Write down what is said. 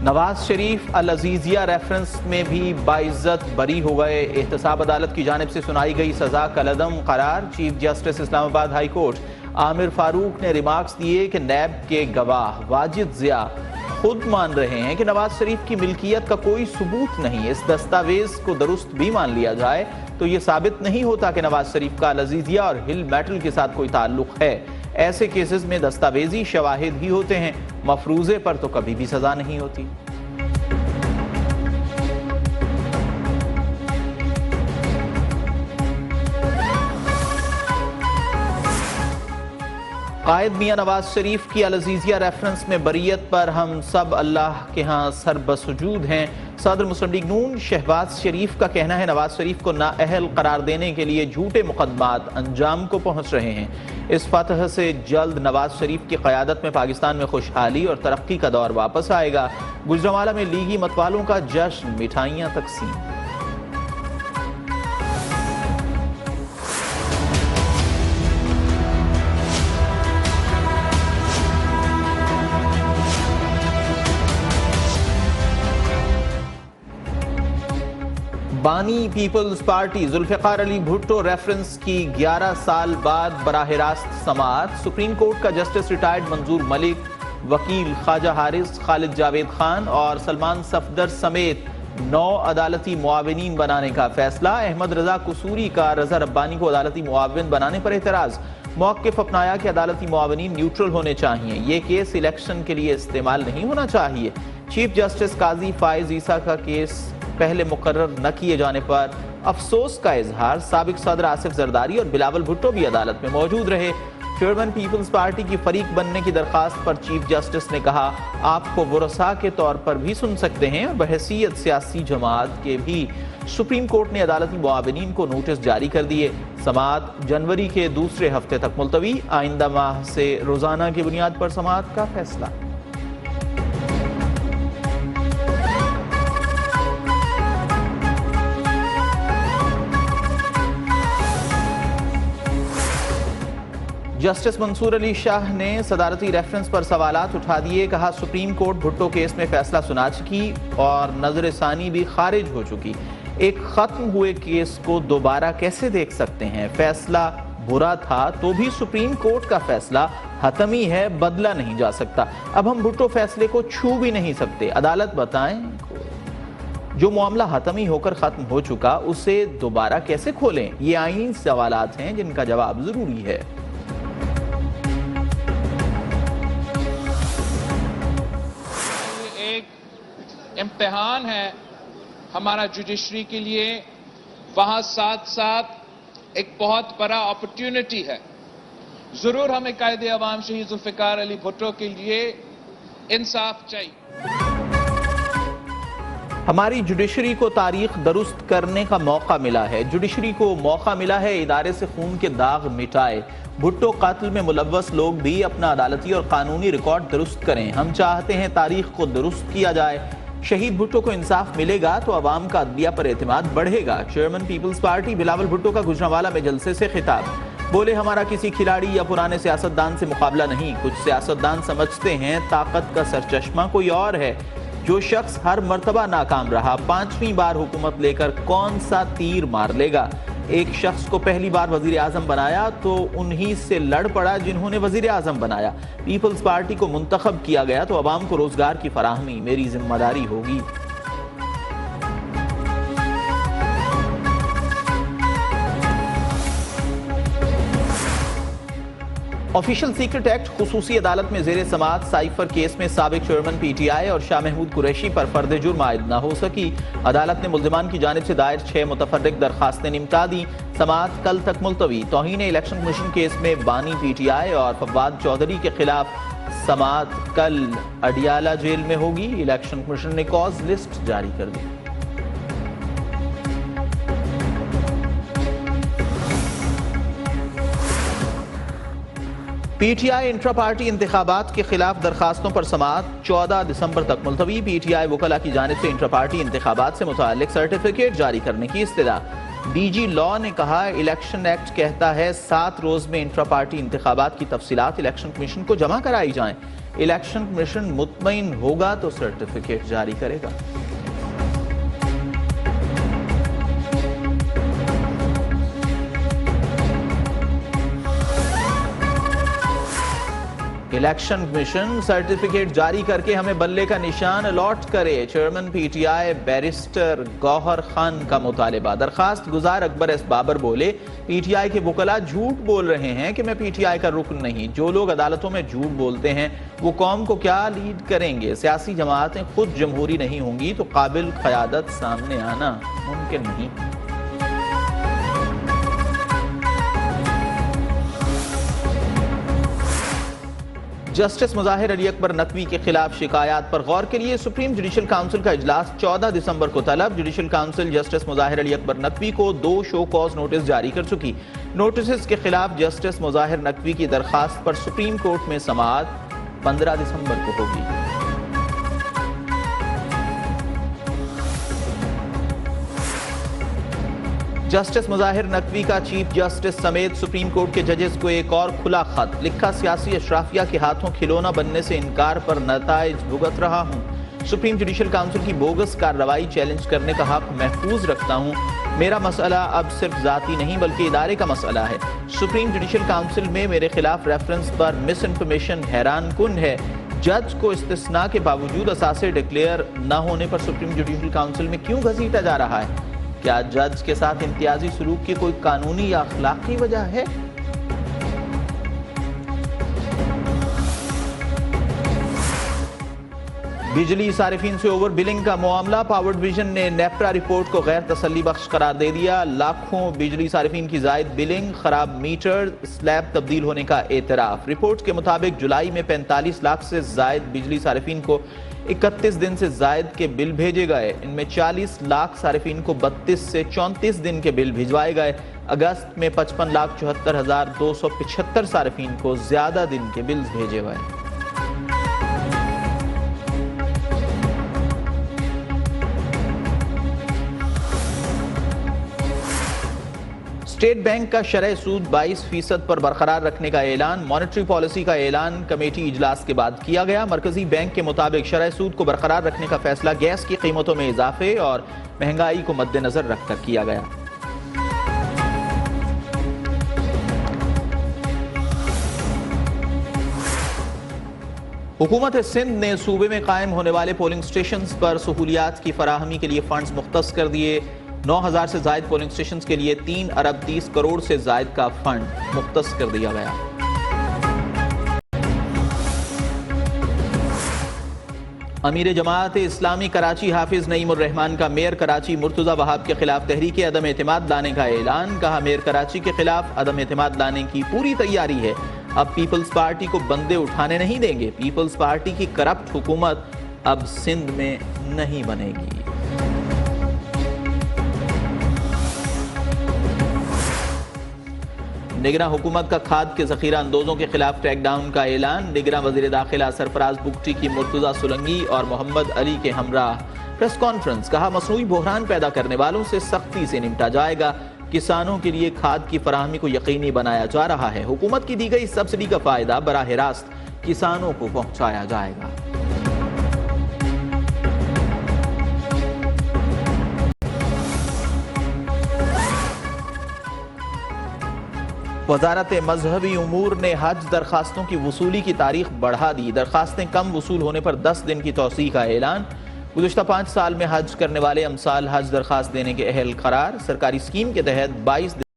नवाज शरीफ अल Azizia reference में भी बाइज्जत बरी हो गए। एहतसाब अदालत की जानिब से सुनाई गई सजा कलअदम करार। Chief justice Islamabad high court Aamir Farooq ने रिमार्क्स दिए कि नैब के गवाह वाजिद जिया खुद मान रहे हैं कि नवाज शरीफ की मिल्कियत का कोई सबूत नहीं। इस दस्तावेज को दुरुस्त भी मान लिया जाए तो ये साबित नहीं होता कि नवाज शरीफ का अल अजीजिया और हिल मेटल के साथ कोई ताल्लुक है। ऐसे केसेस में दस्तावेजी शवाहिद ही होते हैं, मफरूजे पर तो कभी भी सजा नहीं होती। कायद मियां नवाज शरीफ की अल अजीजिया रेफरेंस में बरीयत पर हम सब अल्लाह के यहाँ सरबसुजूद हैं। सदर मुस्लिम लीग नून शहबाज शरीफ का कहना है नवाज शरीफ को नाअहल करार देने के लिए झूठे मुकदमात अंजाम को पहुंच रहे हैं। इस फतह से जल्द नवाज शरीफ की क़यादत में पाकिस्तान में खुशहाली और तरक्की का दौर वापस आएगा। गुजरांवाला में लीगी मतवालों का जश्न, मिठाइयाँ तकसीम। बानी peoples party Zulfikar Ali Bhutto reference की 11 साल बाद बराह रास्त समाअत। सुप्रीम कोर्ट का जस्टिस रिटायर्ड मंजूर मलिक, वकील ख्वाजा हारिस, खालिद जावेद खान और सलमान सफदर समेत 9 अदालती मुआविनीन बनाने का फैसला। अहमद रजा कसूरी का रजा रब्बानी को अदालती मुआविन बनाने पर एतराज। मौक़िफ़ अपनाया कि अदालती मुआविनीन न्यूट्रल होने चाहिए, ये केस इलेक्शन के लिए इस्तेमाल नहीं होना चाहिए। चीफ जस्टिस काजी फाइज ईसा का केस पहले मुकर्रर न किए जाने पर अफसोस का इजहार। साबिक सदर आसिफ जरदारी और बिलावल भुट्टो भी अदालत में मौजूद रहे। चेयरमैन पीपल्स पार्टी की फरीक बनने की दरखास्त पर चीफ जस्टिस ने कहा आपको वरसा के तौर पर भी सुन सकते हैं और बहसीयत सियासी जमात के भी। सुप्रीम कोर्ट ने अदालती मुआविनीन को नोटिस जारी कर दिए। समाअत जनवरी के दूसरे हफ्ते तक मुलतवी। आइंदा माह से रोजाना की बुनियाद पर समाअत का फैसला। जस्टिस मंसूर अली शाह ने सदारती रेफरेंस पर सवालात उठा दिए। कहा सुप्रीम कोर्ट भुट्टो केस में फैसला सुना चुकी और नजर सानी भी खारिज हो चुकी। एक खत्म हुए केस को दोबारा कैसे देख सकते हैं? फैसला बुरा था तो भी सुप्रीम कोर्ट का फैसला हतमी है, बदला नहीं जा सकता। अब हम भुट्टो फैसले को छू भी नहीं सकते। अदालत बताएं जो मामला हतमी होकर खत्म हो चुका उसे दोबारा कैसे खोलें? ये आईनी सवालात हैं जिनका जवाब जरूरी है। इम्तिहान है हमारा जुडिशरी के लिए, वहां साथ साथ एक बहुत बड़ा अपॉर्चुनिटी है। जरूर हमें कायदे अवाम शहीद जुल्फ़िकार अली भुट्टो के लिए इंसाफ चाहिए। हमारी जुडिशरी को तारीख दुरुस्त करने का मौका मिला है। जुडिशरी को मौका मिला है इदारे से खून के दाग मिटाए। भुट्टो कातिल में मुलव्वस लोग भी अपना अदालती और कानूनी रिकॉर्ड दुरुस्त करें। हम चाहते हैं तारीख को दुरुस्त किया जाए। शहीद भुट्टो को इंसाफ मिलेगा तो अवाम का अदलिया पर एतमाद बढ़ेगा। Chairman peoples party Bilawal Bhutto का गुजरांवाला में जलसे से खिताब। बोले हमारा किसी खिलाड़ी या पुराने सियासतदान से मुकाबला नहीं। कुछ सियासतदान समझते हैं ताकत का सरचश्मा कोई और है। जो शख्स हर मर्तबा नाकाम रहा 5वीं बार हुकूमत लेकर कौन सा तीर मार लेगा? एक शख्स को पहली बार वजीर आजम बनाया तो उन्हीं से लड़ पड़ा जिन्होंने वजीर आजम बनाया। पीपल्स पार्टी को मुंतखब किया गया तो अवाम को रोजगार की फराहमी मेरी जिम्मेदारी होगी। ऑफिशियल सीक्रेट एक्ट खुसूसी अदालत में जेर समाअत साइफर केस में साबिक चेयरमैन पीटीआई और शाह महमूद कुरैशी पर फर्द जुर्म आयद न हो सकी। अदालत ने मुल्जिमान की जानिब से दायर 6 मुतफर्रिक दरखास्तें निमटा दी। समाअत कल तक मुलतवी। तौहीन इलेक्शन कमीशन केस में बानी पीटीआई और फवाद चौधरी के खिलाफ समाअत कल अडियाला जेल में होगी। इलेक्शन कमीशन ने कॉज लिस्ट जारी कर दी। पीटीआई इंट्रा पार्टी इंतखाबात के खिलाफ दरखास्तों पर समाअत 14 दिसंबर तक मुलतवी। पीटीआई वकला की जानिब से इंट्रा पार्टी इंतखाबात से मुताल्लिक सर्टिफिकेट जारी करने की इस्तदा। डीजी लॉ ने कहा, इलेक्शन एक्ट कहता है 7 रोज में इंट्रा पार्टी इंतखाबात की तफसीलात इलेक्शन कमीशन को जमा कराई जाएं। इलेक्शन कमीशन मुतमईन होगा तो सर्टिफिकेट जारी करेगा। इलेक्शन कमीशन सर्टिफिकेट जारी करके हमें बल्ले का निशान अलॉट करे। Chairman PTI barrister Gohar Khan का मुतालिबा। दरखास्त गुजार अकबर एस बाबर बोले, पीटीआई के वकला झूठ बोल रहे हैं कि मैं पीटीआई का रुकन नहीं। जो लोग अदालतों में झूठ बोलते हैं वो कौम को क्या लीड करेंगे। सियासी जमातें खुद जमहूरी नहीं होंगी तो काबिल क़यादत सामने आना मुमकिन नहीं। जस्टिस मुजाहिर अली अकबर नकवी के खिलाफ शिकायत पर गौर के लिए सुप्रीम जुडिशल काउंसिल का इजलास 14 दिसंबर को तलब। Judicial council justice Mazahar Ali Akbar Naqvi को 2 शो कॉज नोटिस जारी कर चुकी। नोटिस के खिलाफ जस्टिस मुजाहिर नकवी की दरखास्त पर सुप्रीम कोर्ट में समाअत 15 दिसंबर को होगी। जस्टिस मुजाहिर नकवी का चीफ जस्टिस समेत सुप्रीम कोर्ट के जजेस को एक और खुला खत लिखा। सियासी अशराफिया के हाथों खिलौना बनने से इनकार पर नताइज भुगत रहा हूँ। सुप्रीम जुडिशल काउंसिल की बोगस कार्रवाई चैलेंज करने का हक महफूज रखता हूँ। मेरा मसला अब सिर्फ जाती नहीं बल्कि इदारे का मसला है। सुप्रीम जुडिशल काउंसिल में मेरे खिलाफ रेफरेंस पर मिस इन्फॉर्मेशन हैरान कुन है। जज को इस्तिस्ना के बावजूद असासे डिक्लेयर न होने पर सुप्रीम जुडिशल काउंसिल में क्यों घसीटा जा रहा है। क्या जज के साथ इम्तियाजी सलूक की कोई कानूनी या अखलाकी वजह है। बिजली सारिफीन से ओवर बिलिंग का मामला। पावर डिवीजन ने नेप्रा रिपोर्ट को गैर तसल्ली बख्श करार दे दिया। लाखों बिजली सारिफीन की जायद बिलिंग, खराब मीटर, स्लैब तब्दील होने का एतराफ। रिपोर्ट के मुताबिक जुलाई में 45 लाख से जायद बिजली सारिफीन को 31 दिन से जायद के बिल भेजे गए। इनमें 40 लाख सारिफीन को 32 से 34 दिन के बिल भिजवाए गए। अगस्त में 55,74,275 सारिफीन को ज्यादा दिन के बिल भेजे गए। स्टेट बैंक का शरह सूद 22% पर बरकरार रखने का ऐलान। मॉनेटरी पॉलिसी का ऐलान कमेटी इजलास के बाद किया गया। मरकजी बैंक के मुताबिक शरह सूद को बरकरार रखने का फैसला गैस की कीमतों में इजाफे और महंगाई को मद्देनजर रखकर किया गया। हुकूमत सिंध ने सूबे में कायम होने वाले पोलिंग स्टेशन पर सहूलियात की फराहमी के लिए फंड्स मुख्तस कर दिए। 9,000 से जायद पोलिंग स्टेशन के लिए 3 अरब 30 करोड़ से जायद का फंड मुख्तस कर दिया गया। अमीर जमात इस्लामी कराची हाफिज नईमुर रहमान का मेयर कराची मुर्तजा वहाब के खिलाफ तहरीक अदम एतमाद लाने का ऐलान। कहा, मेयर कराची के खिलाफ अदम एतमाद लाने की पूरी तैयारी है। अब पीपल्स पार्टी को बंदे उठाने नहीं देंगे। पीपल्स पार्टी की करप्ट हुकूमत अब सिंध में नहीं बनेगी। निगरां हुकूमत का खाद के जखीरा अंदोजों के खिलाफ क्रैकडाउन का ऐलान। निगरां वजीर दाखिला सरफराज बुगटी की मुर्तजा सुलंगी और मोहम्मद अली के हमराह प्रेस कॉन्फ्रेंस। कहा, मसनूई बहरान पैदा करने वालों से सख्ती से निपटा जाएगा। किसानों के लिए खाद की फराहमी को यकीनी बनाया जा रहा है। हुकूमत की दी गई सब्सिडी का फायदा बराह रास्त किसानों को पहुंचाया जाएगा। वजारत मजहबी उमूर ने हज दरखास्तों की वसूली की तारीख बढ़ा दी। दरखास्तें कम वसूल होने पर 10 दिन की तौसीह का ऐलान। गुज़िश्ता 5 साल में हज करने वाले अमसाल हज दरखास्त देने के अहल करार। सरकारी स्कीम के तहत 22